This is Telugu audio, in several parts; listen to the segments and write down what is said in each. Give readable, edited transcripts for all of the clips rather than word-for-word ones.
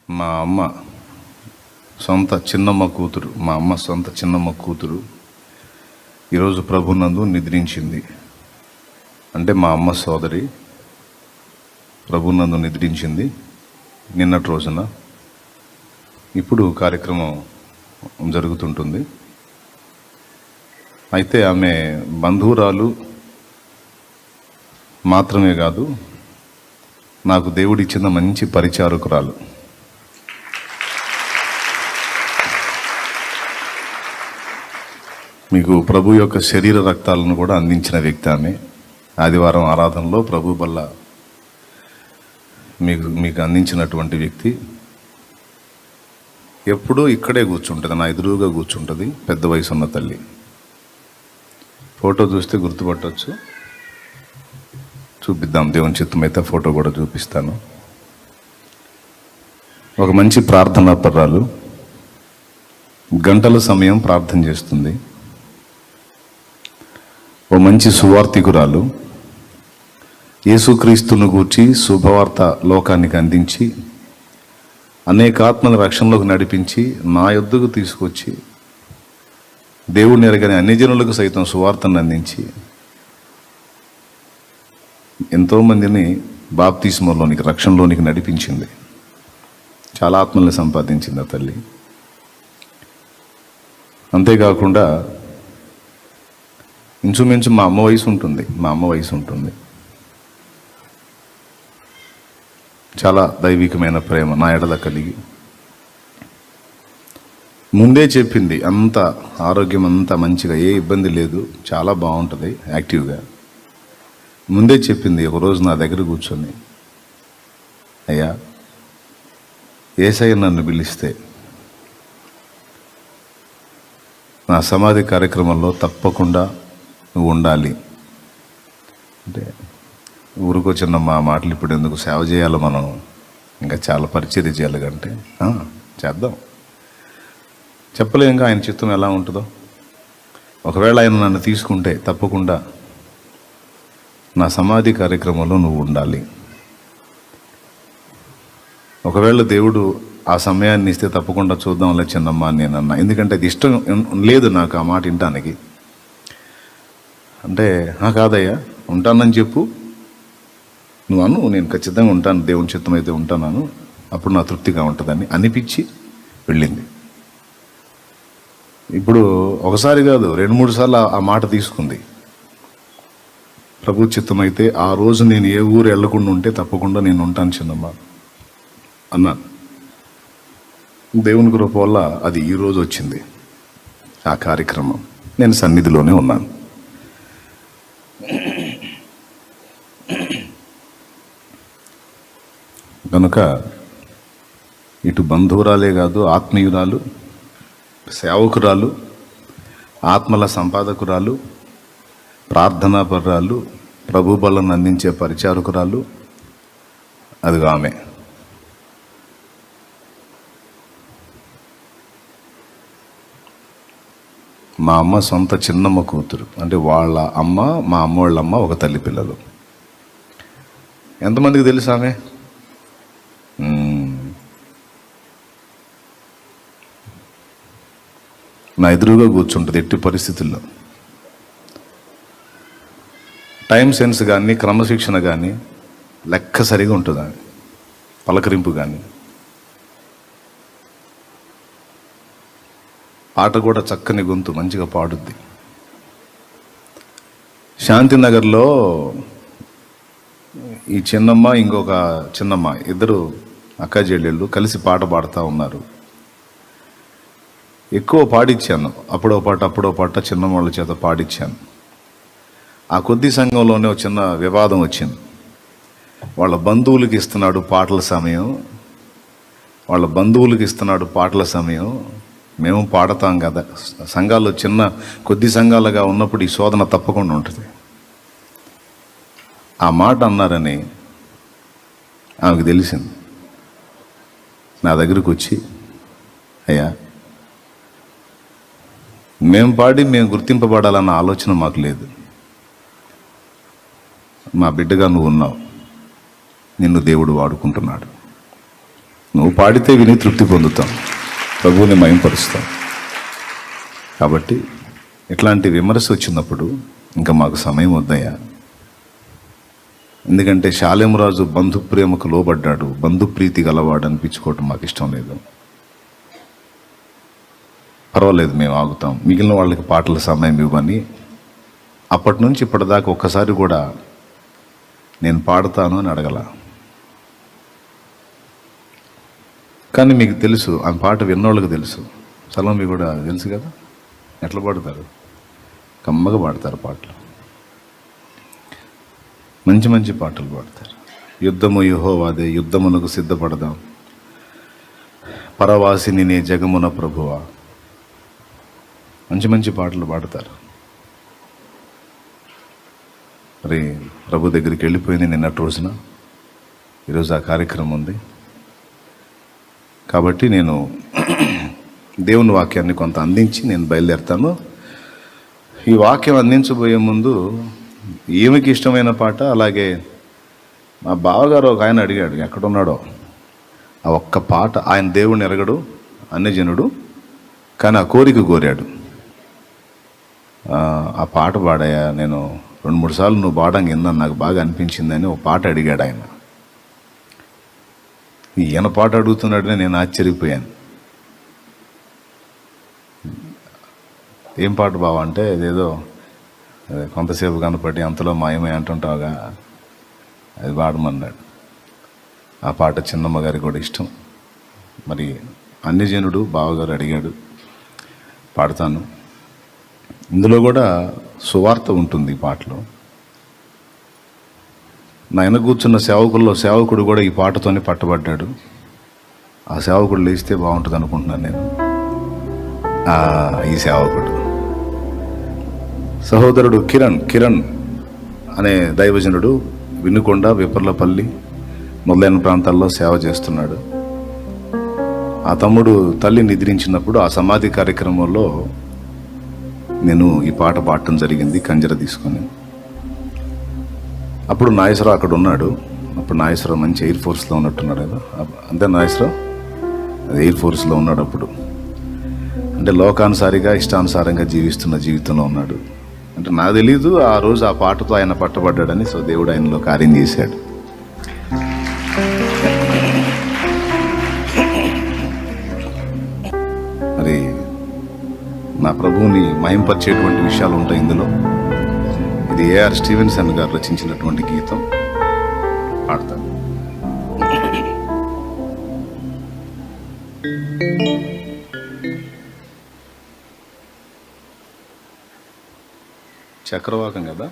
మా అమ్మ సొంత చిన్నమ్మ కూతురు ఈరోజు ప్రభునందు నిద్రించింది. అంటే మా అమ్మ సోదరి ప్రభునందు నిద్రించింది నిన్నటి రోజున. ఇప్పుడు కార్యక్రమం జరుగుతుంటుంది. అయితే ఆమె బంధువురాలు మాత్రమే కాదు, నాకు దేవుడిచ్చిన మంచి పరిచారకురాలు. మీకు ప్రభు యొక్క శరీర రక్తాలను కూడా అందించిన వ్యక్తి ఆమె. ఆదివారం ఆరాధనలో ప్రభు వల్ల మీకు అందించినటువంటి వ్యక్తి. ఎప్పుడూ ఇక్కడే కూర్చుంటుంది, నా ఎదురుగా కూర్చుంటుంది. పెద్ద వయసు ఉన్న తల్లి. ఫోటో చూస్తే గుర్తుపట్టవచ్చు. చూపిద్దాం, దేవుని చిత్తమైతే ఫోటో కూడా చూపిస్తాను. ఒక మంచి ప్రార్థనా పర్రాలు, గంటల సమయం ప్రార్థన చేస్తుంది. ఓ మంచి సువార్తికురాలు, యేసుక్రీస్తును గూర్చి శుభవార్త లోకానికి అందించి అనేక ఆత్మల రక్షణలోకి నడిపించి నా యొద్దకు తీసుకొచ్చి దేవుడిని ఎరగని అన్యజనులకు సైతం సువార్తను అందించి ఎంతోమందిని బాప్తిస్మలోనికి రక్షణలోనికి నడిపించింది. చాలా ఆత్మల్ని సంపాదించింది ఆ తల్లి. అంతేకాకుండా ఇంచుమించు మా అమ్మ వయసు ఉంటుంది. చాలా దైవికమైన ప్రేమ నా ఎడల కలిగి ముందే చెప్పింది. అంత ఆరోగ్యం అంతా మంచిగా, ఏ ఇబ్బంది లేదు, చాలా బాగుంటుంది యాక్టివ్గా. ముందే చెప్పింది. ఒకరోజు నా దగ్గర కూర్చొని, అయ్యా యేసయ్య నన్ను పిలిస్తే నా సమాధి కార్యక్రమంలో తప్పకుండా నువ్వు ఉండాలి అంటే, ఊరికొచ్చిన మా మాటలు ఇప్పుడు ఎందుకు, సేవ చేయాలి మనం, ఇంకా చాలా పరిచర్య చేయాలి కంటే చేద్దాం. చెప్పలేంగా ఆయన చిత్తం ఎలా ఉంటుందో. ఒకవేళ ఆయన నన్ను తీసుకుంటే తప్పకుండా నా సమాధి కార్యక్రమంలో నువ్వు ఉండాలి. ఒకవేళ దేవుడు ఆ సమయాన్ని ఇస్తే తప్పకుండా చూద్దాంలే చిన్నమ్మ అని నేను అన్నా. ఎందుకంటే అది ఇష్టం లేదు నాకు ఆ మాట వినటానికి. అంటే కాదయ్యా ఉంటానని చెప్పు, నువ్వు అను, నేను ఖచ్చితంగా ఉంటాను, దేవుని చిత్తం అయితే ఉంటాను, అప్పుడు నా తృప్తిగా ఉంటుందని అనిపించి వెళ్ళింది. ఇప్పుడు ఒకసారి కాదు, 2-3 సార్లు ఆ మాట తీసుకుంది. ప్రభు చిత్తం అయితే ఆ రోజు నేను ఏ ఊరు వెళ్లకుండా ఉంటే తప్పకుండా నేను ఉంటాను చిన్నమ్మ అన్నాను. దేవుని కృప వల్ల అది ఈరోజు వచ్చింది ఆ కార్యక్రమం. నేను సన్నిధిలోనే ఉన్నాను. కనుక ఇటు బంధువురాలే కాదు, ఆత్మీయురాలు, సేవకురాలు, ఆత్మల సంపాదకురాలు, ప్రార్థనాపరురాలు, ప్రభు బలను అందించే పరిచారకురాలు, అదిగా ఆమె. మా అమ్మ సొంత చిన్నమ్మ కూతురు. అంటే వాళ్ళ అమ్మ, మా అమ్మ వాళ్ళ అమ్మ ఒక తల్లి పిల్లలు. ఎంతమందికి తెలుసు ఆమె? నా ఎదురుగా కూర్చుంటుంది ఎట్టి పరిస్థితుల్లో. టైం సెన్స్ కానీ, క్రమశిక్షణ కానీ లెక్క సరిగా ఉంటుంది ఆమె. పలకరింపు కానీ, పాట కూడా చక్కని గొంతు, మంచిగా పాడుద్ది. శాంతినగర్లో ఈ చిన్నమ్మ, ఇంకొక చిన్నమ్మ, ఇద్దరు అక్క చెల్లెళ్ళు కలిసి పాట పాడుతూ ఉన్నారు. ఎక్కువ పాడిచ్చాను, అప్పుడో పాట చిన్నమ్మ వాళ్ళ చేత పాడిచ్చాను. ఆ కొద్ది సంఘంలోనే ఒక చిన్న వివాదం వచ్చింది. వాళ్ళ బంధువులకి ఇస్తున్నాడు పాటల సమయం, మేము పాడతాం కదా. సంఘాల్లో కొద్ది సంఘాలుగా ఉన్నప్పుడు ఈ శోధన తప్పకుండా ఉంటుంది. ఆ మాట అన్నారని ఆమెకు తెలిసింది. నా దగ్గరకు వచ్చి, అయ్యా మేము గుర్తింపబడాలన్న ఆలోచన మాకు లేదు. మా బిడ్డగా నువ్వు ఉన్నావు, నిన్ను దేవుడు వాడుకుంటున్నాడు. నువ్వు పాడితే విని తృప్తి పొందుతాం, ప్రభువుని మహింపరుస్తాం. కాబట్టి ఇట్లాంటి విమర్శ వచ్చినప్పుడు ఇంకా మాకు సమయం వద్దయ్యా. ఎందుకంటే షాలేము రాజు బంధు ప్రేమకు లోబడ్డాడు, బంధు ప్రీతి గలవాడు అనిపించుకోవటం మాకు ఇష్టం లేదు. పర్వాలేదు, మేము ఆగుతాం, మిగిలిన వాళ్ళకి పాటల సమయం ఇవ్వని. అప్పటి నుంచి ఇప్పటిదాకా ఒక్కసారి కూడా నేను పాడతాను అని అడగల. కానీ మీకు తెలుసు, ఆ పాట విన్నోళ్ళకి తెలుసు. సలోమి కూడా తెలుసు కదా, ఎట్లా పాడతారు, కమ్మగా పాడతారు పాటలు, మంచి మంచి పాటలు పాడతారు. యుద్ధము యెహోవాదే, యుద్ధమునకు సిద్ధపడదాం, పరవాసిని నే జగమున ప్రభువా, మంచి మంచి పాటలు పాడతారు. మరి ప్రభు దగ్గరికి వెళ్ళిపోయింది నిన్నటి రోజున, ఈరోజు ఆ కార్యక్రమం ఉంది. కాబట్టి నేను దేవుని వాక్యాన్ని కొంత అందించి నేను బయలుదేరుతాను. ఈ వాక్యం అందించబోయే ముందు ఈమెకి ఇష్టమైన పాట, అలాగే మా బావగారు ఒక ఆయన అడిగాడు ఎక్కడున్నాడో, ఆ ఒక్క పాట. ఆయన దేవుడిని ఎరగడు, అన్యజనుడు, కానీ ఆ కోరిక కోరాడు. ఆ పాట పాడాయా, నేను 2-3 సార్లు నువ్వు పాడంగా విన్నాను, నాకు బాగా అనిపించిందని ఒక పాట అడిగాడు ఆయన. ఈయన పాట అడుగుతున్నాడని నేను ఆశ్చర్యపోయాను. ఏం పాట బావ అంటే, అదేదో కొంతసేపు కనపడి అంతలో మాయమై అంటుంటావుగా, అది పాడమన్నాడు. ఆ పాట చిన్నమ్మ గారికి కూడా ఇష్టం. మరి అన్యజనుడు బావగారు అడిగాడు, పాడతాను. ఇందులో కూడా సువార్త ఉంటుంది ఈ పాటలో. నాయన కూర్చున్న సేవకుల్లో సేవకుడు కూడా ఈ పాటతోనే పట్టబడ్డాడు. ఆ సేవకుడు లేస్తే బాగుంటుంది అనుకుంటున్నాను నేను. ఈ సేవకుడు సహోదరుడు కిరణ్ అనే దైవజనుడు వినుకొండ, విపర్లపల్లి మొదలైన ప్రాంతాల్లో సేవ చేస్తున్నాడు. ఆ తమ్ముడు తల్లి నిద్రించినప్పుడు ఆ సమాధి కార్యక్రమంలో నేను ఈ పాట పాడటం జరిగింది, కంజర తీసుకొని. అప్పుడు నాగేశ్వరరావు అక్కడ ఉన్నాడు. అప్పుడు నాగేశ్వరరావు మంచి ఎయిర్ ఫోర్స్లో ఉన్నట్టున్నాడు కదా, అంతే నాగేశ్వరరావు అది ఎయిర్ ఫోర్స్లో ఉన్నాడు అప్పుడు. అంటే లోకానుసారిగా ఇష్టానుసారంగా జీవిస్తున్న జీవితంలో ఉన్నాడు. అంటే నాకు తెలీదు ఆ రోజు ఆ పాటతో ఆయన పట్టబడ్డాడని. సో దేవుడు ఆయనలో కార్యం చేశాడు. మరి నా ప్రభువుని మహింపరిచేటువంటి విషయాలు ఉంటాయి ఇందులో. ఇది ఏఆర్ స్టీవెన్సన్ గారు రచించినటువంటి గీతం, పాడతాను. చక్రవాకం కదా.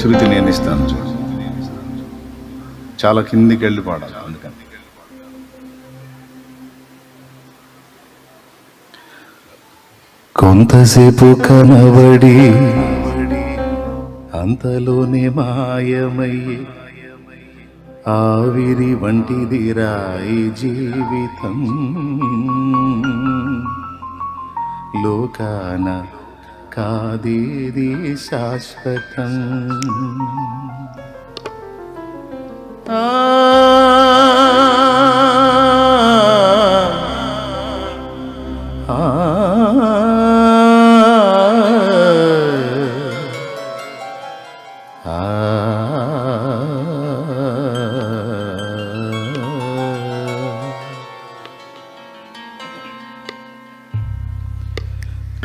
శృతి నేను ఇస్తాను. చాలా కిందికి వెళ్ళి పాడాలి, అందుకని. కొంతసేపు కనబడి అంతలోనే మాయమయ్యే ఆవిరి వంటిదిరా ఈ జీవితం, లోకాన కాదేది శాశ్వతం.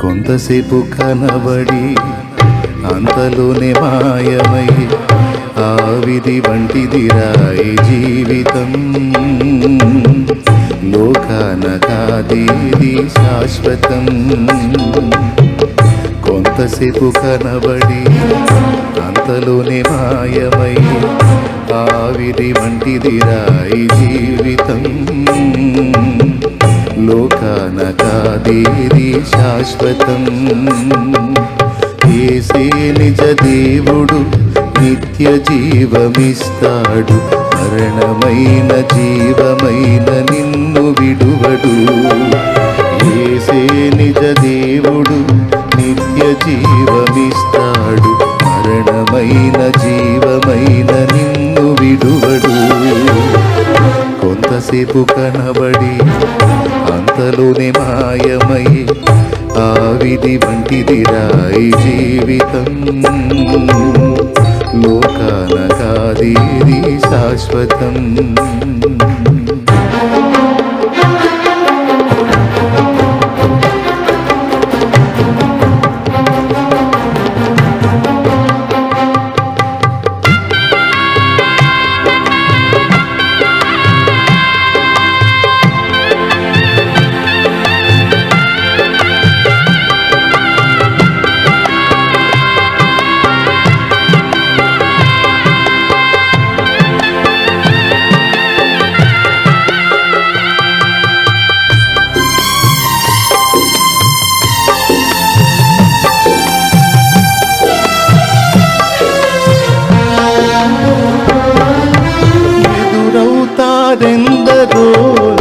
కొంతసేపు కనబడి అంతలోనే మాయమై ఆవిరి వంటిదిరా ఈ జీవితం, లోకాన కాదేది శాశ్వతం. కొంతసేపు కనబడి అంతలోనే మాయమై ఆవిరి వంటిదిరా ఈ జీవితం, లోకాన కాదేది శాశ్వతం. యేసే నిజ దేవుడు, నిత్య జీవమిస్తాడు, మరణమైన జీవమైన నిన్ను విడువడు. యేసే నిజ దేవుడు నిత్య జీవమిస్తాడు, మరణమైన జీవమైన నిన్ను విడువడు. కొంతసేపు కనబడి అంతలోనే మాయమై ఆవిది వంటిదిరా ఈ జీవితం. లోకాన కాదేది శాశ్వతం. ఎదురవుతారెందరో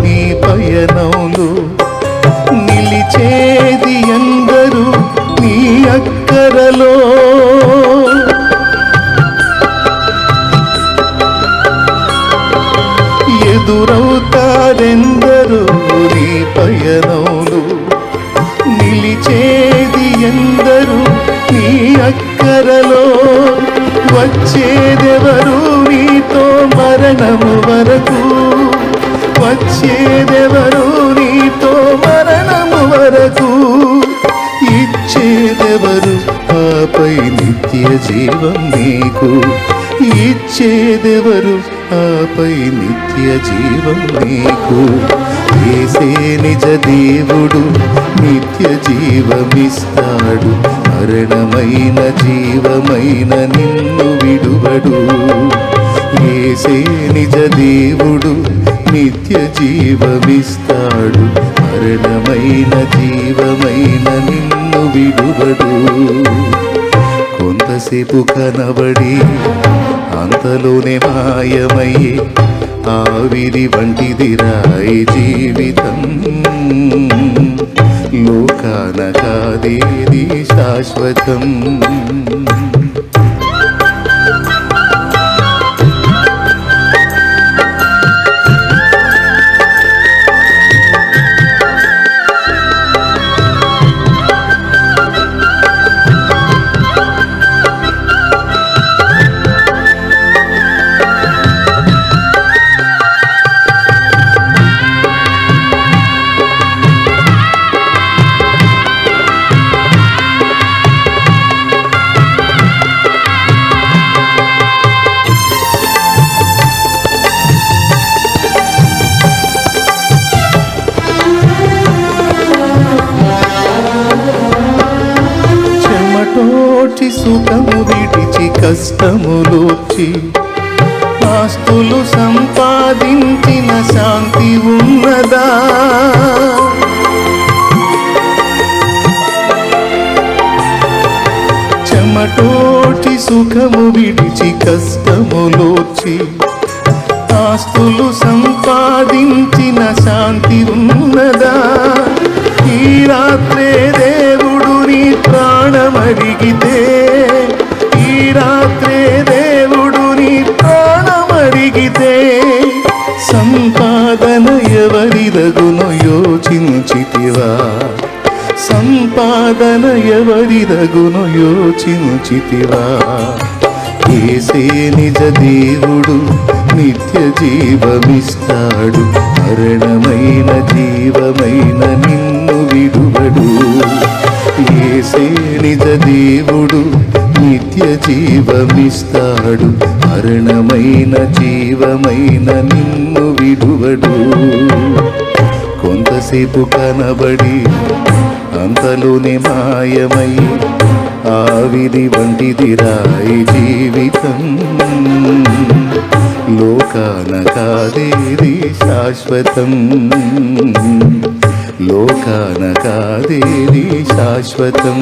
నీ పయనంలో, నిలిచేది ఎందరూ నీ అక్కరలో. ఎదురవుతారెందరూ నీ పయనంలో, నిలిచేది ఎందరూ నీ అక్కరలో. వచ్చేదెవరు నీతో మరణము వరకు, వచ్చేదెవరు నీతో మరణము వరకు. ఇచ్చేదెవరు ఆపై నిత్య జీవం నీకు, ఇచ్చేదెవరు ఆపై నిత్య జీవం నీకు. యేసే నిజ దేవుడు నిత్య జీవమిస్తాడు, మరణమైన జీవమైన నిన్ను విడువడు. యేసే నిజ దేవుడు నిత్య జీవమిస్తాడు, మరణమైన జీవమైన నిన్ను విడువడు. కొంతసేపు కనబడి అంతలోనే మాయమయ్యే ఆవిరి వంటిదిరా ఈ జీవితం. లోకాన కాదేది శాశ్వతం. చెమటోటి సుఖము విడిచి కష్టములోచి, ఆస్తులు సంపాదించిన శాంతి ఉన్నదా? చెమటోటి సుఖము విడిచి కష్టములోచి, ఆస్తులు సంపాదించిన శాంతి ఉన్నదా? ఈ రాత్రే దేవుడు నీ ప్రాణమడిగితే, ఈ రాత్రే దేవుడు నీ ప్రాణమడిగితే, సంపాదన ఎవరిదగునో యోచించితివా? సంపాదన ఎవరిదగునో యోచించితివా? యేసే నిజ దేవుడు నిత్య జీవమిస్తాడు, మరణమైన జీవమైన నిన్ను విడువడు. యేసే నిజ దేవుడు నిత్య జీవమిస్తాడు, మరణమైన జీవమైన నిన్ను విడువడు. కొంతసేపు కనబడి అంతలోనే మాయమై ఆవిరి వంటిదిరా ఈ జీవితం. లోకాన కాదేది శాశ్వతం, లోకాన కాదేది శాశ్వతం.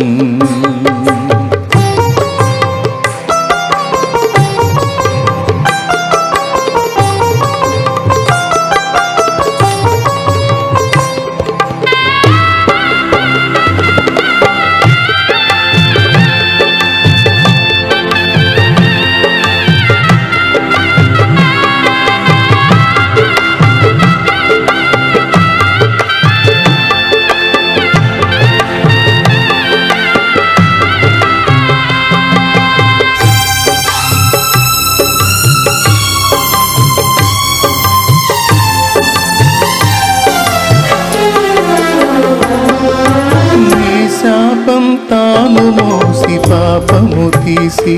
తాను మోసి పాపము తీసి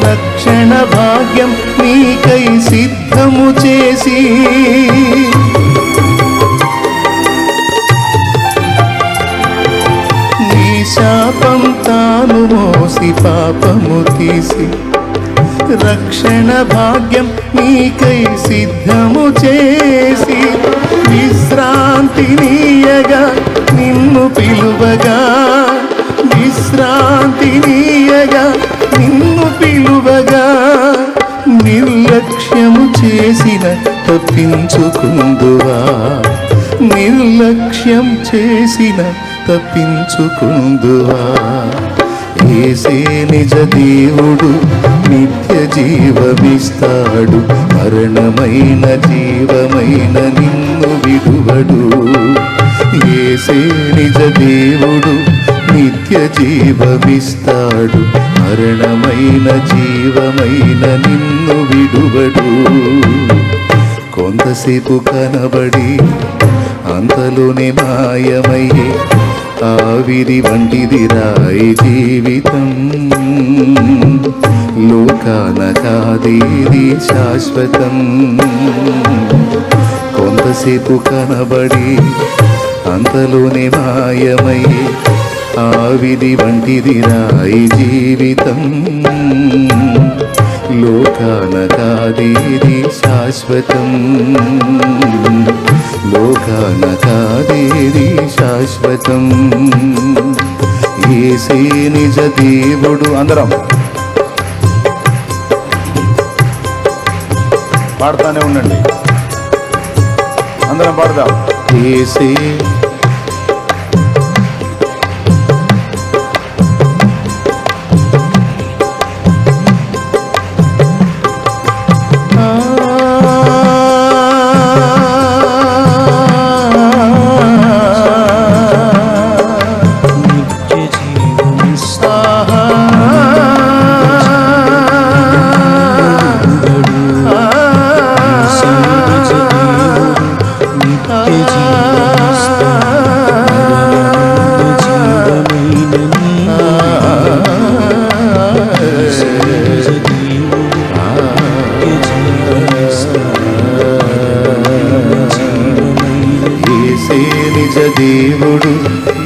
రక్షణ భాగ్యం నీకై సిద్ధము చేసి నీ శాపం తాను మోసి పాపము తీసి రక్షణ భాగ్యం నీకై సిద్ధము చేసి విశ్రాంతి నీయగా నిన్ను పిలువగా విశ్రాంతి నీయగా నిన్ను పిలువగా నిర్లక్ష్యము చేసిన తప్పించుకుందువా నిర్లక్ష్యం చేసిన తప్పించుకుందువా యేసే నిజ దేవుడు నిత్య జీవమిస్తాడు మరణమైన జీవమైన నిన్ను విడువడు యేసే నిజ దేవుడు నిత్య జీవమిస్తాడు మరణమైన జీవమైన నిన్ను విడువడు కొంతసేపు కనబడి అంతలోనే మాయమయ్యే ఆవిరి వంటిది రాయి జీవితం లోకాన కాదేది శాశ్వతం కొంతసేపు కనబడి అంతలోనే మాయమయ్యే ఆవిరి వంటిది రాయి జీవితం లోకాన కాదేది శాశ్వతం లోకాన కాదేది శాశ్వతం యేసే నిజ దేవుడు అందరం పాడుతానే ఉండండి అందరం పాడదాం యేసే దేవుడు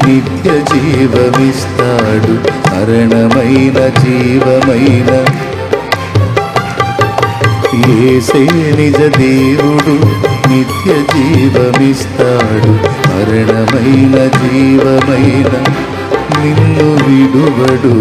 నిత్య జీవమిస్తాడు మరణమైన జీవమైన యేసే నిజ దేవుడు నిత్య జీవమిస్తాడు మరణమైన జీవమైన నిన్ను విడువడు